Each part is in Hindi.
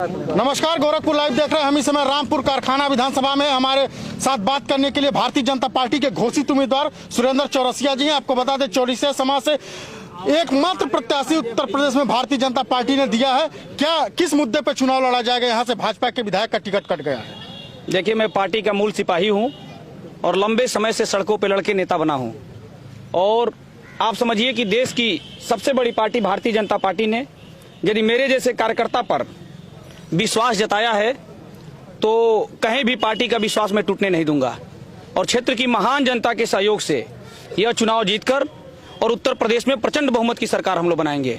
नमस्कार, गोरखपुर लाइव देख रहे हैं। हम इस समय रामपुर कारखाना विधानसभा में हमारे साथ बात करने के लिए भारतीय जनता पार्टी के घोषित उम्मीदवार सुरेंद्र चौरसिया जी हैं। आपको बता दें, चौरसिया समाज से एकमात्र प्रत्याशी उत्तर प्रदेश में भारतीय जनता पार्टी ने दिया है। क्या किस मुद्दे पर चुनाव लड़ा जाएगा? यहाँ से भाजपा के विधायक का टिकट कट गया है। देखिए, मैं पार्टी का मूल सिपाही हूँ और लंबे समय से सड़कों पर लड़के नेता बना हूँ। और आप समझिए कि देश की सबसे बड़ी पार्टी भारतीय जनता पार्टी ने यदि मेरे जैसे कार्यकर्ता पर विश्वास जताया है तो कहीं भी पार्टी का विश्वास मैं टूटने नहीं दूंगा। और क्षेत्र की महान जनता के सहयोग से यह चुनाव जीतकर और उत्तर प्रदेश में प्रचंड बहुमत की सरकार हम लोग बनाएंगे।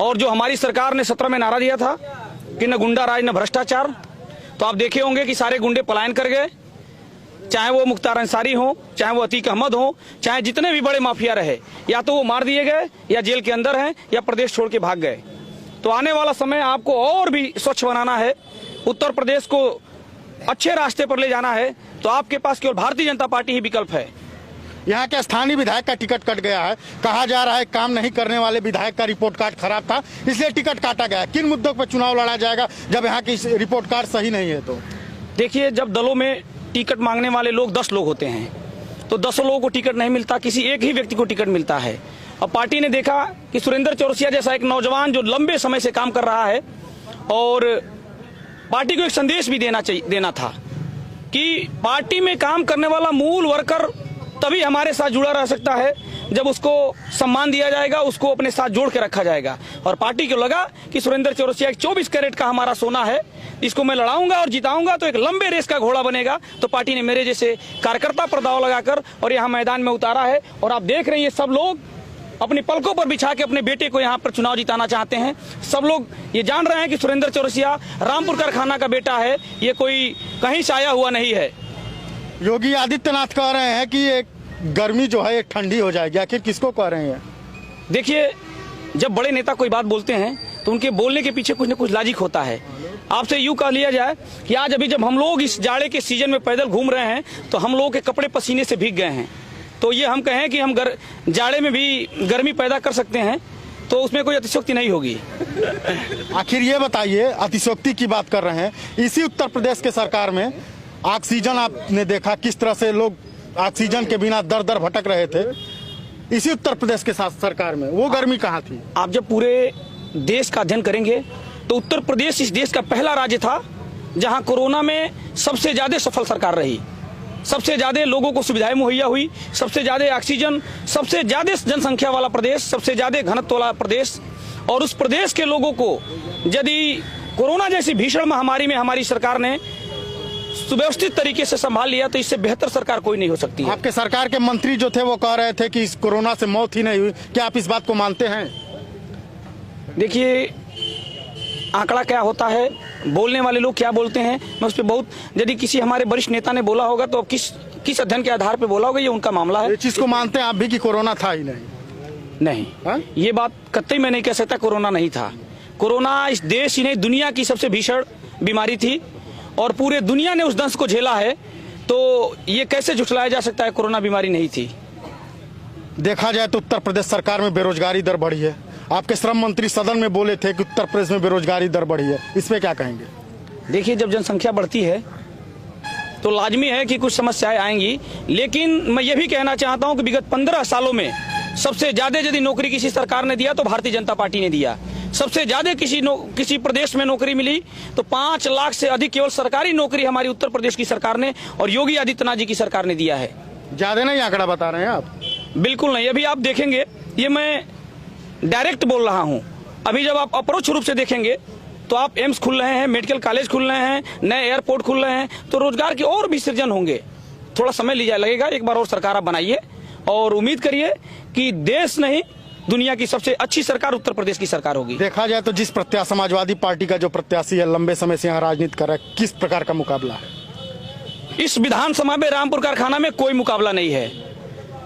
और जो हमारी सरकार ने 17 में नारा दिया था कि न गुंडा राज न भ्रष्टाचार, तो आप देखे होंगे कि सारे गुंडे पलायन कर गए। चाहे वो मुख्तार अंसारी हो, चाहे वो अतीक अहमद हो, चाहे जितने भी बड़े माफिया रहे, या तो वो मार दिए गए या जेल के अंदर हैं या प्रदेश छोड़ के भाग गए। तो आने वाला समय आपको और भी स्वच्छ बनाना है, उत्तर प्रदेश को अच्छे रास्ते पर ले जाना है, तो आपके पास केवल भारतीय जनता पार्टी ही विकल्प है। यहाँ के स्थानीय विधायक का टिकट कट गया है। कहा जा रहा है काम नहीं करने वाले विधायक का रिपोर्ट कार्ड खराब था, इसलिए टिकट काटा गया। किन मुद्दों पर चुनाव लड़ा जाएगा जब यहाँ की रिपोर्ट कार्ड सही नहीं है? तो देखिए, जब दलों में टिकट मांगने वाले लोग 10 लोग होते हैं तो 10 लोगों को टिकट नहीं मिलता, किसी एक ही व्यक्ति को टिकट मिलता है। और पार्टी ने देखा कि सुरेंद्र चौरसिया जैसा एक नौजवान जो लंबे समय से काम कर रहा है, और पार्टी को एक संदेश भी देना था कि पार्टी में काम करने वाला मूल वर्कर तभी हमारे साथ जुड़ा रह सकता है जब उसको सम्मान दिया जाएगा, उसको अपने साथ जोड़ के रखा जाएगा। और पार्टी को लगा कि सुरेंद्र चौरसिया एक 24 कैरेट का हमारा सोना है, इसको मैं लड़ाऊंगा और जिताऊंगा तो एक लंबे रेस का घोड़ा बनेगा। तो पार्टी ने मेरे जैसे कार्यकर्ता पर दाव लगाकर और यहाँ मैदान में उतारा है। और आप देख रहे हैं, सब लोग अपनी पलकों पर बिछा के अपने बेटे को यहाँ पर चुनाव जिताना चाहते हैं। सब लोग ये जान रहे हैं कि सुरेंद्र चौरसिया रामपुर कारखाना का बेटा है, ये कोई कहीं से आया हुआ नहीं है। योगी आदित्यनाथ कह रहे हैं कि एक गर्मी जो है एक ठंडी हो जाएगी। आखिर किसको कह रहे हैं? देखिए, जब बड़े नेता कोई बात बोलते हैं तो उनके बोलने के पीछे कुछ न कुछ लॉजिक होता है। आपसे यूं कह लिया जाए कि आज अभी जब हम लोग इस जाड़े के सीजन में पैदल घूम रहे हैं तो हम लोगों के कपड़े पसीने से भीग गए हैं। तो ये हम कहें कि हम जाड़े में भी गर्मी पैदा कर सकते हैं, तो उसमें कोई अतिशयोक्ति नहीं होगी। आखिर ये बताइए, अतिशयोक्ति की बात कर रहे हैं, इसी उत्तर प्रदेश के सरकार में ऑक्सीजन आपने देखा किस तरह से लोग ऑक्सीजन के बिना दर दर भटक रहे थे। इसी उत्तर प्रदेश के साथ सरकार में वो गर्मी कहाँ थी? आप जब पूरे देश का अध्ययन करेंगे तो उत्तर प्रदेश इस देश का पहला राज्य था जहां कोरोना में सबसे ज्यादा सफल सरकार रही, सबसे ज्यादा लोगों को सुविधाएं मुहैया हुई, सबसे ज्यादा ऑक्सीजन, सबसे ज्यादा जनसंख्या वाला प्रदेश, सबसे ज्यादा घनत्व वाला प्रदेश। और उस प्रदेश के लोगों को यदि कोरोना जैसी भीषण महामारी में हमारी सरकार ने सुव्यवस्थित तरीके से संभाल लिया तो इससे बेहतर सरकार कोई नहीं हो सकती है। आपके सरकार के मंत्री जो थे वो कह रहे थे कि इस कोरोना से मौत ही नहीं हुई। क्या आप इस बात को मानते हैं? देखिए, आंकड़ा क्या होता है, बोलने वाले लोग क्या बोलते हैं, मैं उस पर बहुत, यदि किसी हमारे वरिष्ठ नेता ने बोला होगा तो किस अध्ययन के आधार पर बोला होगा, ये उनका मामला है। इस चीज को मानते हैं आप भी कि कोरोना था ही नहीं? नहीं, ये बात कतई मैं नहीं कह सकता कोरोना नहीं था। कोरोना इस देश ही नहीं दुनिया की सबसे भीषण बीमारी थी और पूरे दुनिया ने उस दंश को झेला है। तो ये कैसे झुठलाया जा सकता है कोरोना बीमारी नहीं थी? देखा जाए तो उत्तर प्रदेश सरकार में बेरोजगारी दर बढ़ी है। आपके श्रम मंत्री सदन में बोले थे कि उत्तर प्रदेश में बेरोजगारी दर बढ़ी है, इस पे क्या कहेंगे? देखिए, जब जनसंख्या बढ़ती है तो लाजमी है कि कुछ समस्याएं आएंगी, लेकिन मैं ये भी कहना चाहता हूं कि विगत 15 सालों में सबसे ज्यादा यदि नौकरी किसी सरकार ने दिया तो भारतीय जनता पार्टी ने दिया। सबसे ज्यादा किसी प्रदेश में नौकरी मिली तो 5 लाख से अधिक केवल सरकारी नौकरी हमारी उत्तर प्रदेश की सरकार ने और योगी आदित्यनाथ जी की सरकार ने दिया है। ज्यादा नहीं आंकड़ा बता रहे हैं आप? बिल्कुल नहीं, अभी आप देखेंगे, ये मैं डायरेक्ट बोल रहा हूं। अभी जब आप अप्रोच रूप से देखेंगे तो आप एम्स खुल रहे हैं, मेडिकल कॉलेज खुल रहे हैं, नए एयरपोर्ट खुल रहे हैं, तो रोजगार के और भी सृजन होंगे। थोड़ा समय लगेगा, एक बार और सरकार आप बनाइए और उम्मीद करिए कि देश नहीं दुनिया की सबसे अच्छी सरकार उत्तर प्रदेश की सरकार होगी। देखा जाए तो जिस प्रत्याशी समाजवादी पार्टी का जो प्रत्याशी है लंबे समय से यहाँ राजनीति कर रहा है, किस प्रकार का मुकाबला है? इस विधानसभा में रामपुर कारखाना में कोई मुकाबला नहीं है।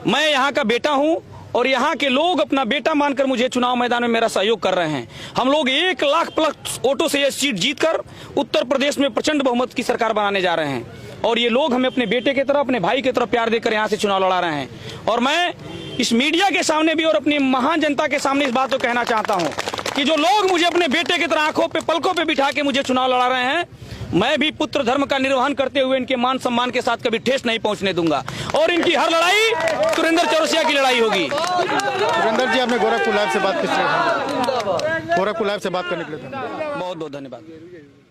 मैं यहाँ का बेटा हूँ और यहाँ के लोग अपना बेटा मानकर मुझे चुनाव मैदान में मेरा सहयोग कर रहे हैं। हम लोग 1 लाख प्लस वोटों से यह सीट जीतकर उत्तर प्रदेश में प्रचंड बहुमत की सरकार बनाने जा रहे हैं। और ये लोग हमें अपने बेटे की तरह, अपने भाई की तरह प्यार देकर यहाँ से चुनाव लड़ा रहे हैं। और मैं इस मीडिया के सामने भी और अपनी महान जनता के सामने इस बात को कहना चाहता हूँ कि जो लोग मुझे अपने बेटे की तरह आंखों पे पलकों पे बिठा के मुझे चुनाव लड़ा रहे हैं, मैं भी पुत्र धर्म का निर्वहन करते हुए इनके मान सम्मान के साथ कभी ठेस नहीं पहुंचने दूंगा। और इनकी हर लड़ाई सुरेंद्र चौरसिया की लड़ाई होगी। सुरेंद्र जी, आपने गोरखपुर लाइव से बात करने के लिए बहुत बहुत धन्यवाद।